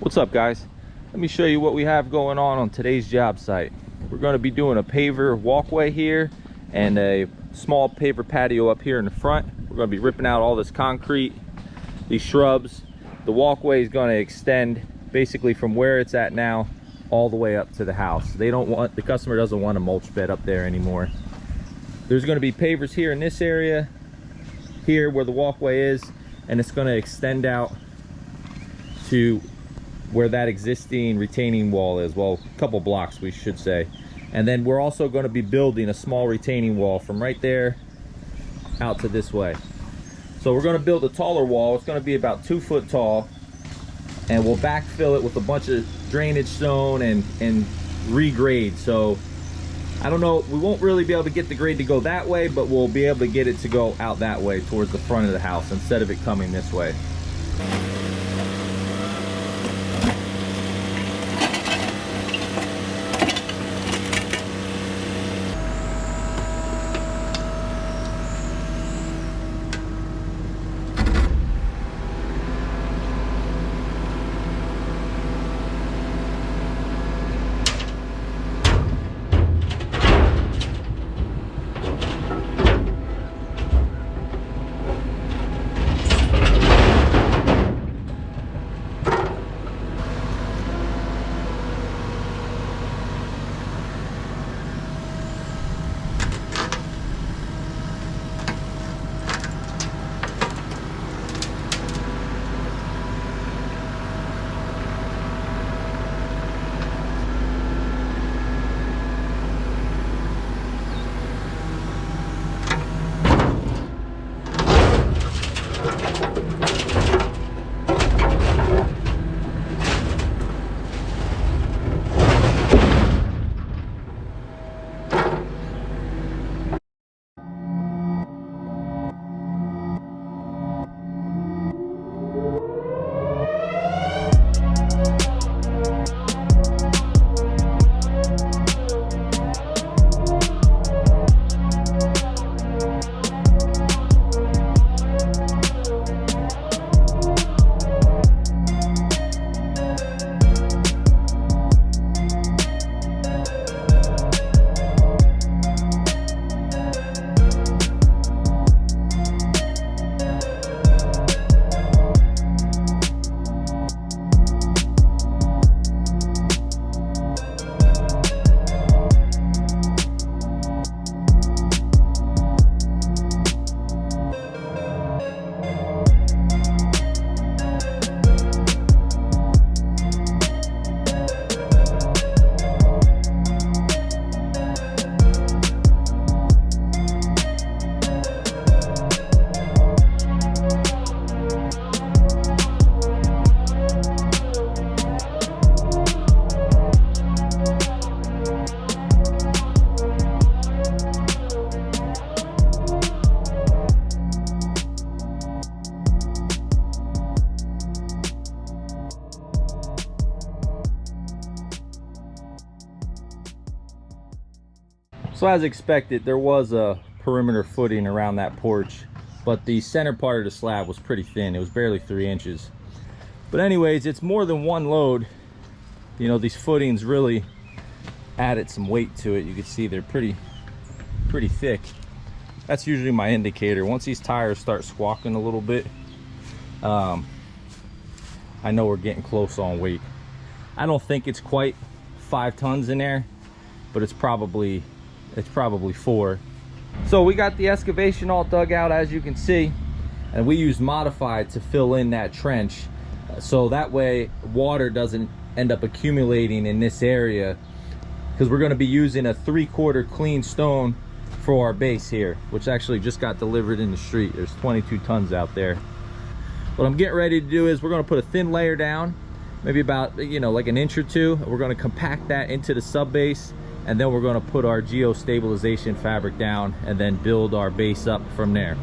What's up, guys? Let me show you what we have going on today's job site. We're going to be doing a paver walkway here and a small paver patio up here in the front. We're going to be ripping out all this concrete, these shrubs. The walkway is going to extend basically from where it's at now all the way up to the house. The customer doesn't want a mulch bed up there anymore. There's going to be pavers here in this area, here where the walkway is, and it's going to extend out to where that existing retaining wall is. Well, a couple blocks we should say. And then we're also going to be building a small retaining wall from right there out to this way. So we're going to build a taller wall. It's going to be about 2 foot tall, and we'll backfill it with a bunch of drainage stone and regrade. So I don't know, we won't really be able to get the grade to go that way, but we'll be able to get it to go out that way towards the front of the house instead of it coming this way. So as expected, there was a perimeter footing around that porch, but the center part of the slab was pretty thin. It was barely 3 inches. But anyways, it's more than one load. You know, these footings really added some weight to it. You can see they're pretty thick. That's usually my indicator. Once these tires start squawking a little bit, I know we're getting close on weight. I don't think it's quite 5 tons in there, but it's probably 4. So we got the excavation all dug out, as you can see, and we used modified to fill in that trench, so that way water doesn't end up accumulating in this area, because we're going to be using a 3/4 clean stone for our base here, which actually just got delivered in the street. There's 22 tons out there. What I'm getting ready to do is we're going to put a thin layer down, maybe about, you know, like an inch or two. We're going to compact that into the sub base, and then we're going to put our geostabilization fabric down and then build our base up from there.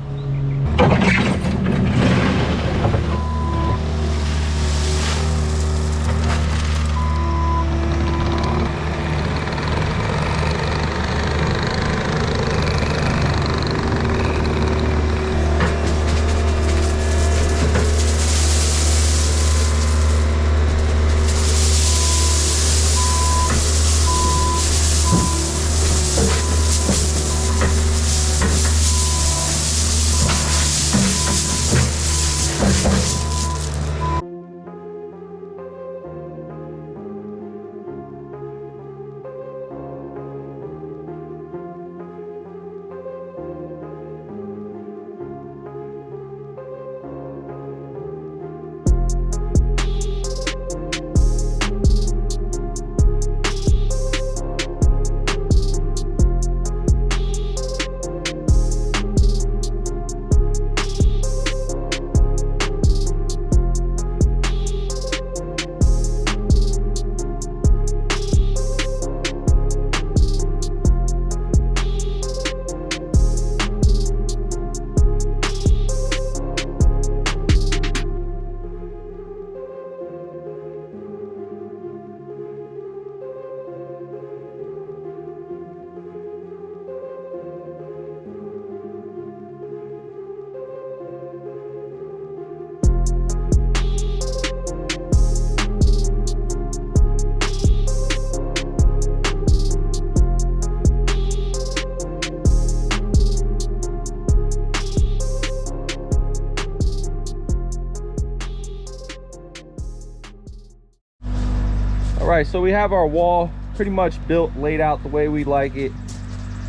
All right, so we have our wall pretty much built, laid out the way we like it.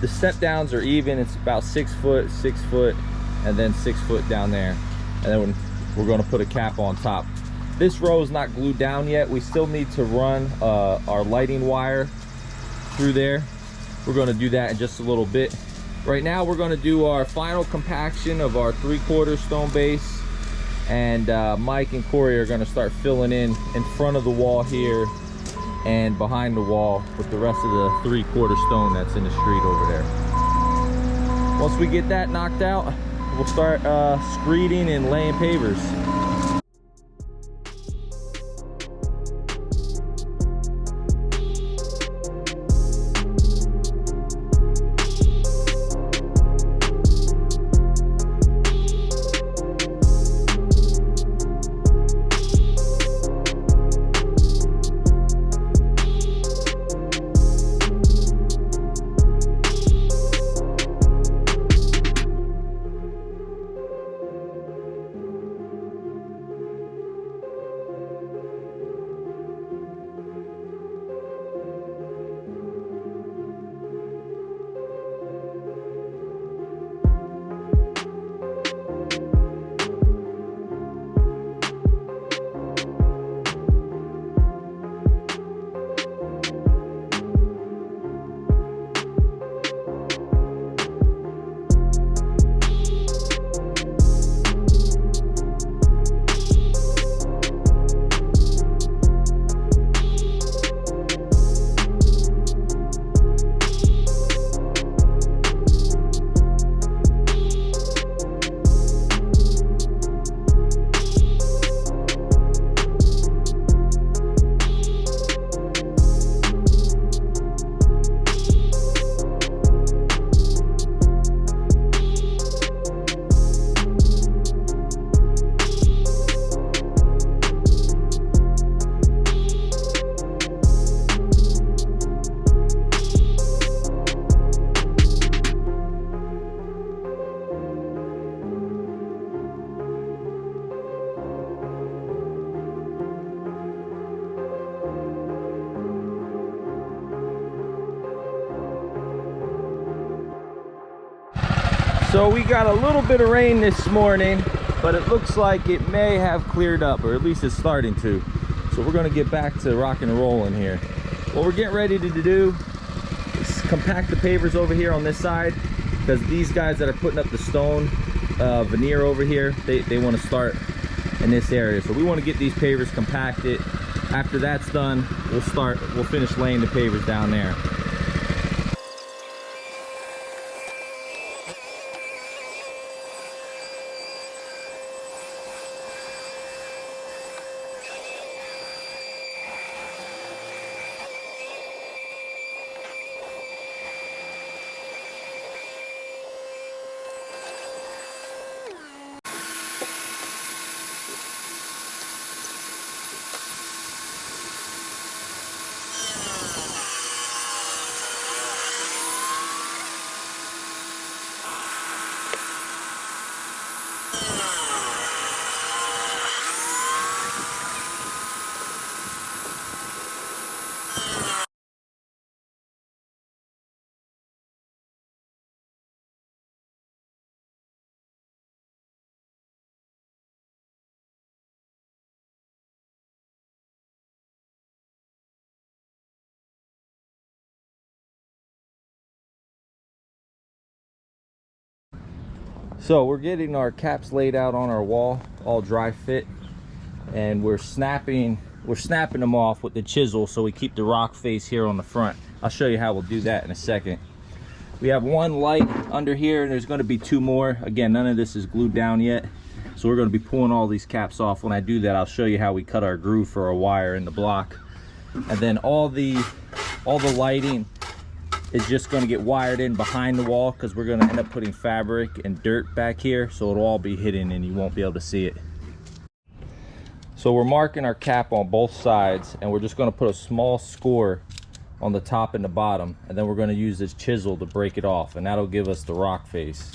The step downs are even. It's about 6 foot, 6 foot, and then 6 foot down there. And then we're going to put a cap on top. This row is not glued down yet. We still need to run our lighting wire through there. We're going to do that in just a little bit. Right now we're going to do our final compaction of our 3/4 stone base, and Mike and Corey are going to start filling in front of the wall here and behind the wall with the rest of the 3/4 stone that's in the street over there. Once we get that knocked out, we'll start screeding and laying pavers. So we got a little bit of rain this morning, but it looks like it may have cleared up, or at least it's starting to. So we're gonna get back to rock and rolling here. What we're getting ready to do is compact the pavers over here on this side, because these guys that are putting up the stone veneer over here, they want to start in this area. So we want to get these pavers compacted. After that's done, we'll finish laying the pavers down there. So we're getting our caps laid out on our wall, all dry fit, and we're snapping them off with the chisel so we keep the rock face here on the front. I'll show you how we'll do that in a second. We have one light under here, and there's going to be two more. Again, none of this is glued down yet, so we're going to be pulling all these caps off. When I do that, I'll show you how we cut our groove for our wire in the block. And then all the lighting is just going to get wired in behind the wall, because we're going to end up putting fabric and dirt back here, so it'll all be hidden and you won't be able to see it. So we're marking our cap on both sides, and we're just going to put a small score on the top and the bottom, and then we're going to use this chisel to break it off, and that'll give us the rock face.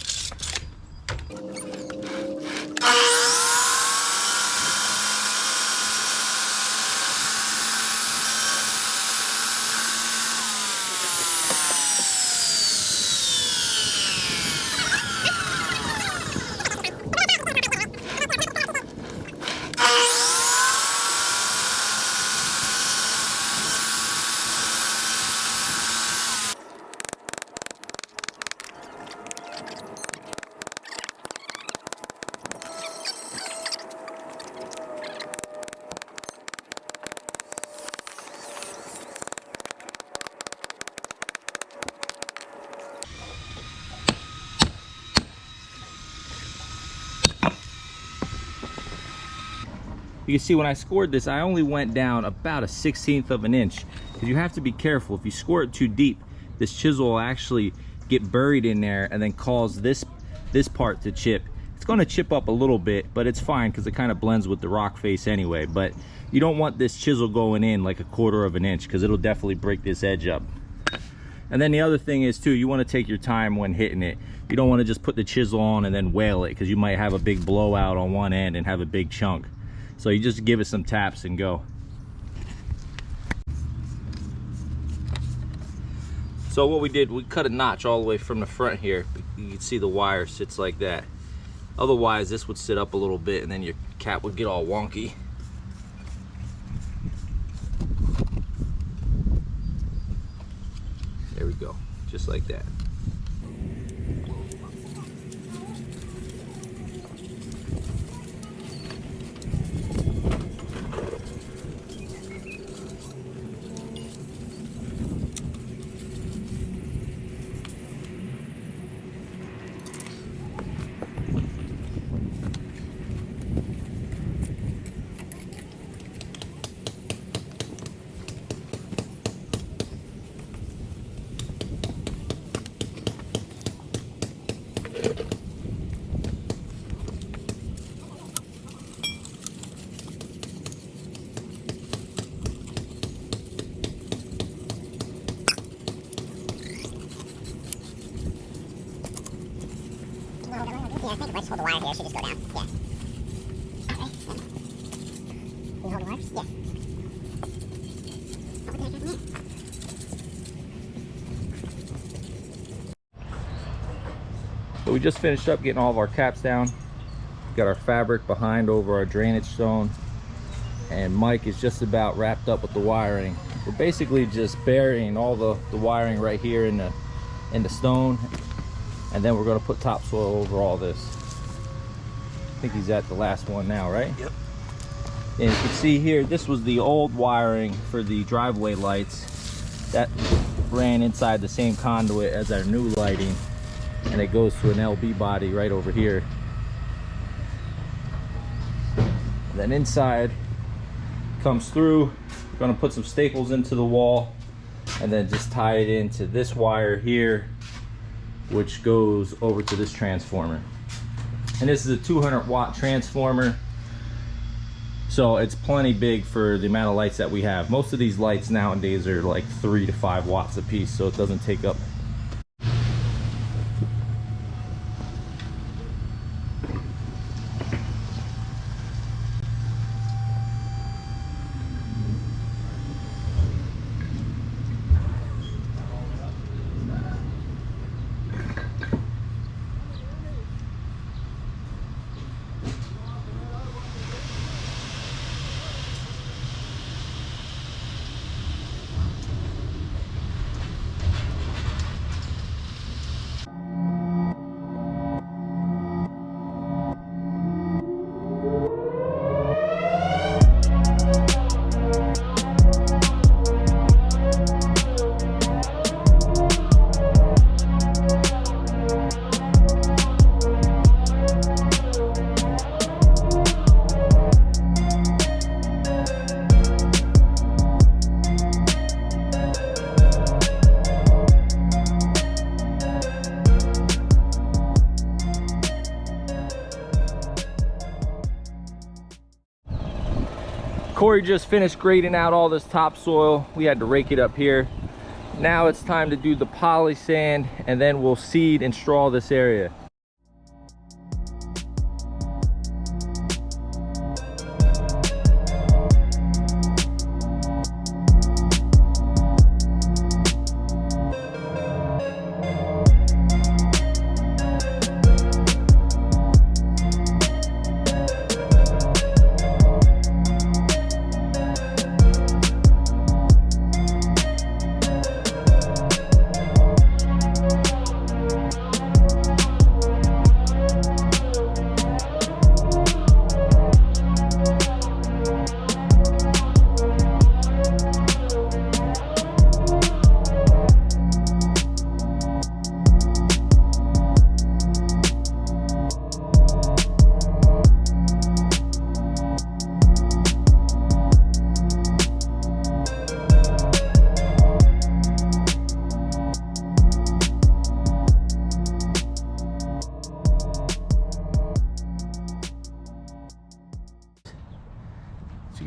You can see when I scored this, I only went down about a 1/16 of an inch, because you have to be careful. If you score it too deep, this chisel will actually get buried in there and then cause this part to chip. It's going to chip up a little bit, but it's fine because it kind of blends with the rock face anyway. But you don't want this chisel going in like 1/4 of an inch, because it'll definitely break this edge up. And then the other thing is too, you want to take your time when hitting it. You don't want to just put the chisel on and then whale it, because you might have a big blowout on one end and have a big chunk. So you just give it some taps and go. So what we did, we cut a notch all the way from the front here. You can see the wire sits like that. Otherwise this would sit up a little bit and then your cap would get all wonky. There we go, just like that. Yeah, I think if I just hold the wire here, it should just go down. Yeah. Okay. Can you hold the wire? Yeah. Oh, what the heck happened here? So we just finished up getting all of our caps down. Got our fabric behind over our drainage stone. And Mike is just about wrapped up with the wiring. We're basically just burying all the wiring right here in the stone. And then we're going to put topsoil over all this. I think he's at the last one now, right? Yep. And you can see here, this was the old wiring for the driveway lights. That ran inside the same conduit as our new lighting. And it goes to an LB body right over here. And then inside comes through. We're going to put some staples into the wall and then just tie it into this wire here, which goes over to this transformer. And this is a 200-watt transformer, so it's plenty big for the amount of lights that we have. Most of these lights nowadays are like 3 to 5 watts a piece, so it doesn't take up. Corey just finished grading out all this topsoil. We had to rake it up here. Now it's time to do the poly sand, and then we'll seed and straw this area.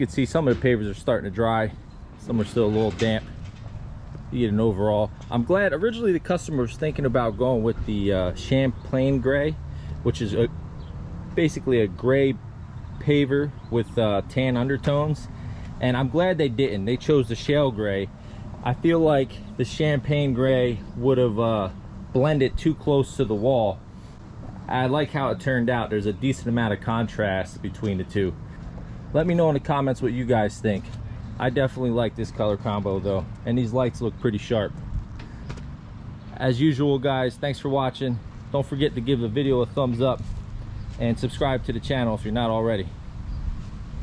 can see some of the pavers are starting to dry. Some are still a little damp. You get an overall. I'm glad. Originally the customer was thinking about going with the champagne gray, which is basically a gray paver with tan undertones, and I'm glad they didn't. They chose the shale gray. I feel like the champagne gray would have blended too close to the wall. I like how it turned out. There's a decent amount of contrast between the two. Let me know in the comments what you guys think. I definitely like this color combo though, and these lights look pretty sharp. As usual guys, thanks for watching. Don't forget to give the video a thumbs up and subscribe to the channel if you're not already.